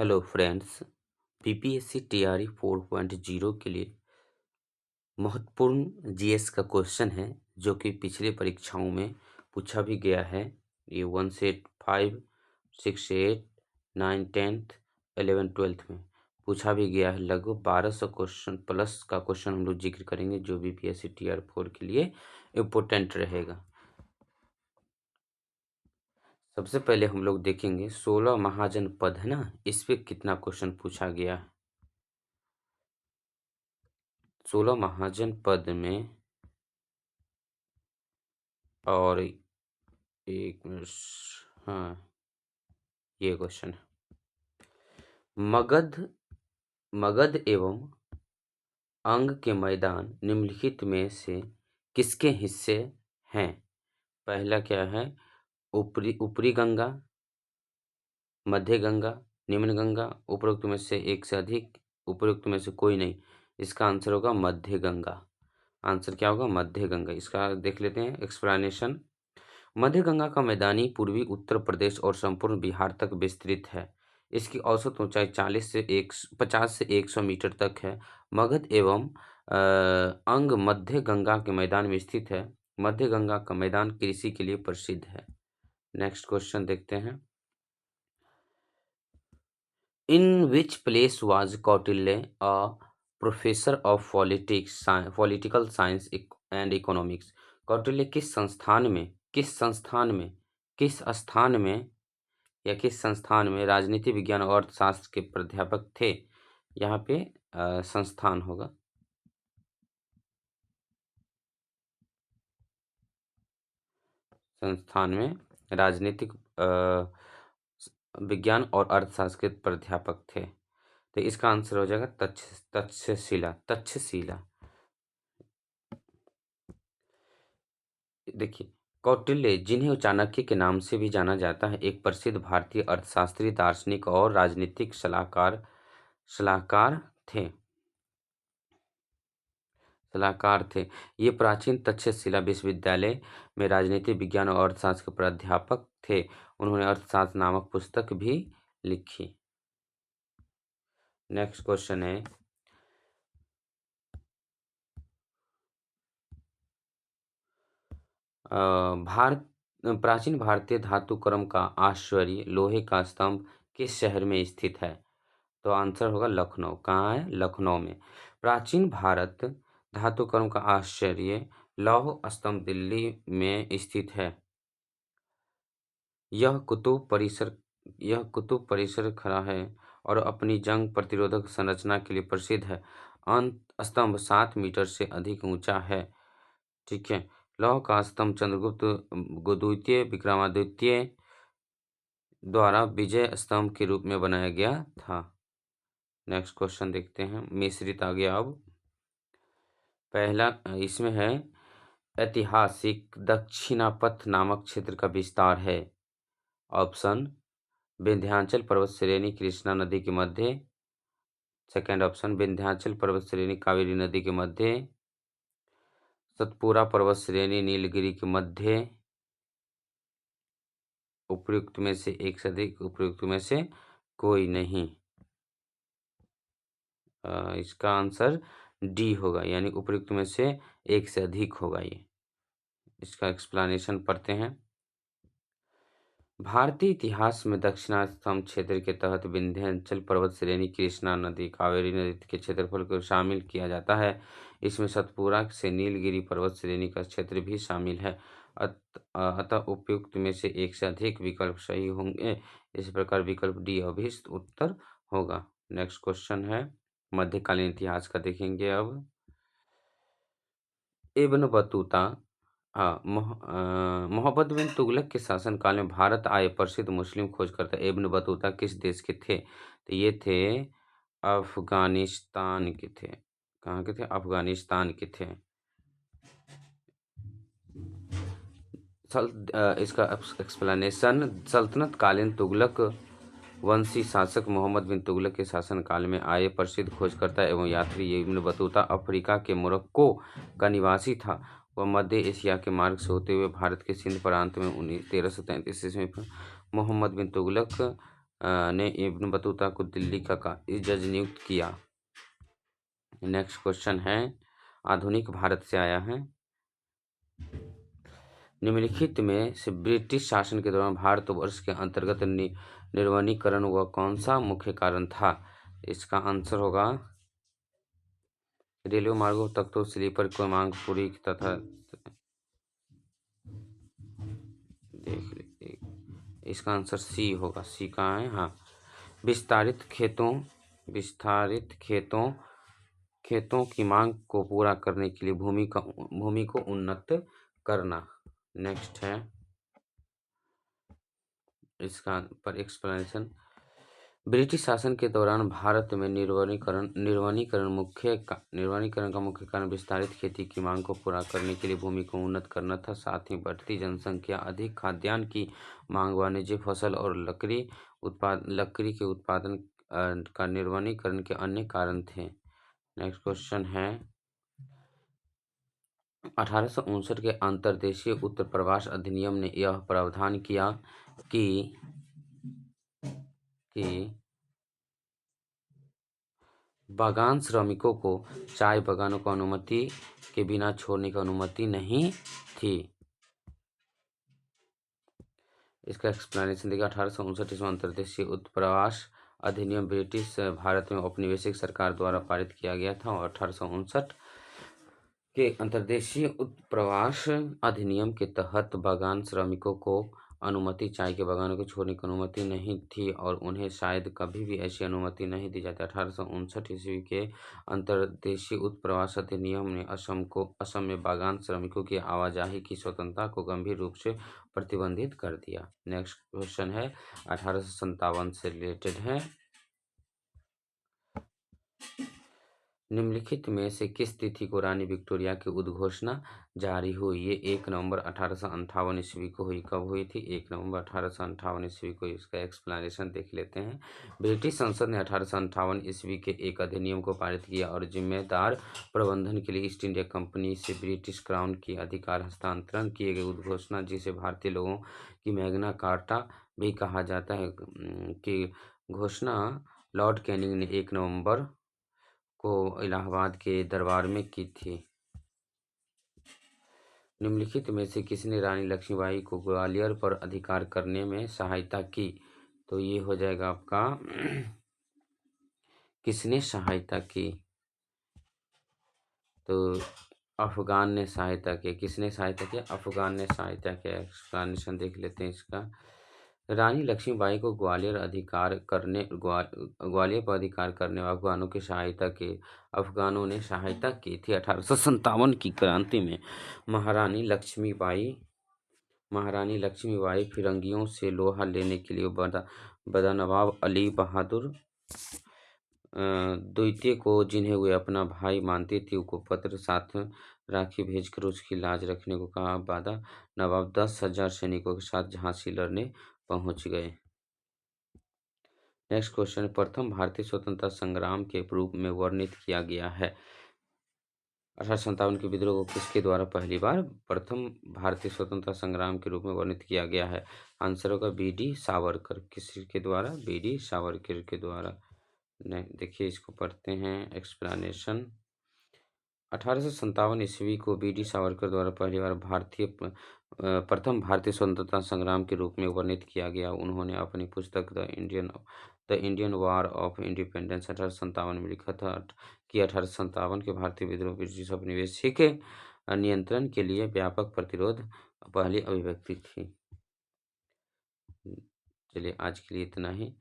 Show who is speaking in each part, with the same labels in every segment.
Speaker 1: Hello friends. PPSC TRE 4.0 के लिए महत्वपूर्ण जीएस का क्वेश्चन है जो कि पिछले परीक्षाओं में पूछा भी गया है। ये 1 से 5, 6 से 8, 9, 10th, 11, 12th में पूछा भी गया है। लगभग 1200 क्वेश्चन प्लस का क्वेश्चन हम लोग जिक्र करेंगे जो बीपीएससी टीआर 4 के लिए इम्पोर्टेंट रहेगा। सबसे पहले हम लोग देखेंगे 16 महाजनपद है ना, इस पे कितना क्वेश्चन पूछा गया है। 16 महाजनपद में और एक मिनट। हाँ, ये क्वेश्चन है। मगध मगध एवं अंग के मैदान निम्नलिखित में से किसके हिस्से हैं? पहला क्या है? ऊपरी ऊपरी गंगा, मध्य गंगा, निम्न गंगा, उपरोक्त में से एक से अधिक, उपरोक्त में से कोई नहीं। इसका आंसर होगा मध्य गंगा। आंसर क्या होगा? मध्य गंगा। इसका देख लेते हैं एक्सप्लेनेशन। मध्य गंगा का मैदानी पूर्वी उत्तर प्रदेश और संपूर्ण बिहार तक विस्तृत है। इसकी औसत ऊंचाई 50 से 100 मीटर तक है। मगध एवं अंग मध्य गंगा के मैदान में स्थित है। मध्य गंगा का मैदान कृषि के लिए प्रसिद्ध है। नेक्स्ट क्वेश्चन देखते हैं। In which place was Kautilya a professor of political science and economics? Kautilya किस संस्थान में राजनीति विज्ञान और अर्थशास्त्र के प्राध्यापक थे? यहाँ पे संस्थान होगा। संस्थान में राजनीतिक विज्ञान और अर्थशास्त्र के प्राध्यापक थे। तो इसका आंसर हो जाएगा तक्षशिला। देखिए, कौटिल्य, जिन्हें चाणक्य के नाम से भी जाना जाता है, एक प्रसिद्ध भारतीय अर्थशास्त्री, दार्शनिक और राजनीतिक सलाहकार थे। ये प्राचीन तक्षशिला विश्वविद्यालय में राजनीति विज्ञान और अर्थशास्त्र के प्राध्यापक थे। उन्होंने अर्थशास्त्र नामक पुस्तक भी लिखी। नेक्स्ट क्वेश्चन है, प्राचीन भारतीय धातुक्रम का आश्चर्य लोहे का स्तंभ किस शहर में स्थित है? तो आंसर होगा लखनऊ। कहाँ है? लखनऊ में। प्राचीन भारत धातुक्रम का आश्चर्य लौह स्तंभ दिल्ली में स्थित है। यह कुतुब परिसर खड़ा है और अपनी जंग प्रतिरोधक संरचना के लिए प्रसिद्ध है। अंत स्तंभ 7 मीटर से अधिक ऊंचा है। ठीक है। लौह का स्तंभ चंद्रगुप्त द्वितीय विक्रमादित्य द्वारा विजय स्तंभ के रूप में बनाया गया था। नेक्स्ट क्वेश्चन देखते हैं। मिश्रित आ गया। अब पहला इसमें है, ऐतिहासिक दक्षिणापथ नामक क्षेत्र का विस्तार है। ऑप्शन, विंध्याचल पर्वत श्रेणी कृष्णा नदी के मध्य। सेकेंड ऑप्शन, विंध्याचल पर्वत श्रेणी कावेरी नदी के मध्य। सतपुरा पर्वत श्रेणी नीलगिरी के मध्य। उपयुक्त में से एक से अधिक, उपयुक्त में से कोई नहीं। इसका आंसर डी होगा, यानी उपयुक्त में से एक से अधिक होगा। ये इसका एक्सप्लेनेशन पढ़ते हैं। भारतीय इतिहास में दक्षिणास्तम क्षेत्र के तहत विंध्याचल पर्वत श्रेणी कृष्णा नदी कावेरी नदी के क्षेत्रफल को शामिल किया जाता है। इसमें सतपुरा से नीलगिरी पर्वत श्रेणी का क्षेत्र भी शामिल है। अतः उपयुक्त में से एक से अधिक विकल्प सही होंगे। इस प्रकार विकल्प डी अभिष्ट उत्तर होगा। नेक्स्ट क्वेश्चन है, मध्यकालीन इतिहास का देखेंगे। अब इब्न बतूता, मोहम्मद बिन तुगलक के शासनकाल में भारत आए प्रसिद्ध मुस्लिम खोजकर्ता इब्न बतूता किस देश के थे? तो ये थे अफगानिस्तान के थे। कहाँ के थे? अफगानिस्तान के थे। इसका एक्सप्लेनेशन, सल्तनत कालीन तुगलक वंशी शासक मोहम्मद बिन तुगलक के शासनकाल में आए प्रसिद्ध खोजकर्ता एवं यात्री इब्न बतूता अफ्रीका के मोरक्को का निवासी था। वह मध्य एशिया के मार्ग से होते हुए भारत के सिंध प्रांत में 1333 ईस्वी में मोहम्मद बिन तुगलक ने इब्न बतूता को दिल्ली का जज नियुक्त किया? नेक्स्ट क्वेश्चन है, आधुनिक भारत से आया है। निम्नलिखित में से ब्रिटिश शासन के दौरान भारतवर्ष के अंतर्गत निर्वनीकरण हुआ कौन सा मुख्य कारण था? इसका आंसर होगा रेलवे मार्गों, तख्तों, स्लीपर की मांग पूरी तथा देख लीजिए, इसका आंसर सी होगा। सी कहाँ है? हाँ, विस्तारित खेतों की मांग को पूरा करने के लिए भूमि को उन्नत करना। नेक्स्ट है, इसका पर एक्सप्लेनेशन। ब्रिटिश शासन के दौरान भारत में निर्वनीकरण का मुख्य कारण विस्तारित खेती की मांग को पूरा करने के लिए भूमि को उन्नत करना था। साथ ही बढ़ती जनसंख्या, अधिक खाद्यान्न की मांग, वाणिज्य फसल और लकड़ी के उत्पादन का निर्वनीकरण के अन्य कारण थे। नेक्स्ट क्वेश्चन है, 1859 के अंतर्देशीय उत्तर प्रवास अधिनियम ने यह प्रावधान किया कि बागान श्रमिकों को चाय बागानों को अनुमति के बिना छोड़ने की अनुमति नहीं थी। इसका एक्सप्लेनेशन देखिए, 1859 ईस्वी अंतर्देशीय उत्प्रवास अधिनियम ब्रिटिश भारत में औपनिवेशिक सरकार द्वारा पारित किया गया था और 1859 के अंतर्देशीय उत्प्रवास अधिनियम के तहत बागान श्रमिकों को चाय के बागानों को छोड़ने की अनुमति नहीं थी और उन्हें शायद कभी भी ऐसी अनुमति नहीं दी जाती। 1859 ईस्वी के अंतर्देशीय उत्प्रवास अधिनियम ने असम में बागान श्रमिकों की आवाजाही की स्वतंत्रता को गंभीर रूप से प्रतिबंधित कर दिया। नेक्स्ट क्वेश्चन है, 1857 से रिलेटेड है। निम्नलिखित में से किस तिथि को रानी विक्टोरिया की उद्घोषणा जारी हुई? ये 1 नवंबर 1858 ईस्वी को हुई। कब हुई थी? 1 नवंबर 1858 ईस्वी को। इसका एक्सप्लेनेशन देख लेते हैं। ब्रिटिश संसद ने 1858 ईस्वी के एक अधिनियम को पारित किया और जिम्मेदार प्रबंधन के लिए ईस्ट इंडिया कंपनी से ब्रिटिश क्राउन की अधिकार हस्तांतरण किए गए उद्घोषणा, जिसे भारतीय लोगों की मैग्ना कार्टा भी कहा जाता है, की घोषणा लॉर्ड कैनिंग ने 1 नवंबर को इलाहाबाद के दरबार में की थी। निम्नलिखित में से किसने रानी लक्ष्मीबाई को ग्वालियर पर अधिकार करने में सहायता की? तो ये हो जाएगा आपका किसने सहायता की? तो अफगान ने सहायता की। किसने सहायता किया? अफगान ने सहायता किया। एक्सप्लेनेशन देख लेते हैं इसका। रानी लक्ष्मीबाई को ग्वालियर पर अधिकार करने वाले अफगानों की सहायता के अफगानों ने सहायता की थी। 1857 की क्रांति में महारानी लक्ष्मीबाई फिरंगियों से लोहा लेने के लिए बदा नवाब अली बहादुर द्वितीय को, जिन्हें वे अपना भाई मानती थी, को पत्र साथ राखी भेजकर उसकी लाज रखने को कहा। बदा नवाब 10,000 सैनिकों के साथ झांसी लड़ने पहुंच गए। नेक्स्ट क्वेश्चन, प्रथम भारतीय स्वतंत्रता संग्राम के रूप में वर्णित किया गया है। 1857 के विद्रोह को किसके द्वारा पहली बार प्रथम भारतीय स्वतंत्रता संग्राम के रूप में वर्णित किया गया है? आंसर होगा बी.डी. सावरकर। किसके द्वारा? बी.डी. सावरकर के द्वारा। देखिए, इसको पढ़ते हैं एक्सप्लेनेशन। 1857 ईस्वी को बी.डी. सावरकर द्वारा पहली बार प्रथम भारतीय स्वतंत्रता संग्राम के रूप में वर्णित किया गया। उन्होंने अपनी पुस्तक the Indian war of independence 1857 में लिखा था कि 1857 के भारतीय विद्रोह ब्रिटिश औपनिवेशिक नियंत्रण के लिए व्यापक प्रतिरोध पहली अभिव्यक्ति थी। चलिए, आज के लिए इतना ही।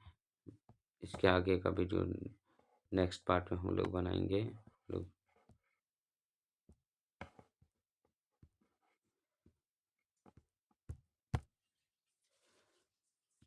Speaker 1: इसके आगे का वीडियो नेक्स्ट पार्ट में हम लोग बनाएंगे। लोग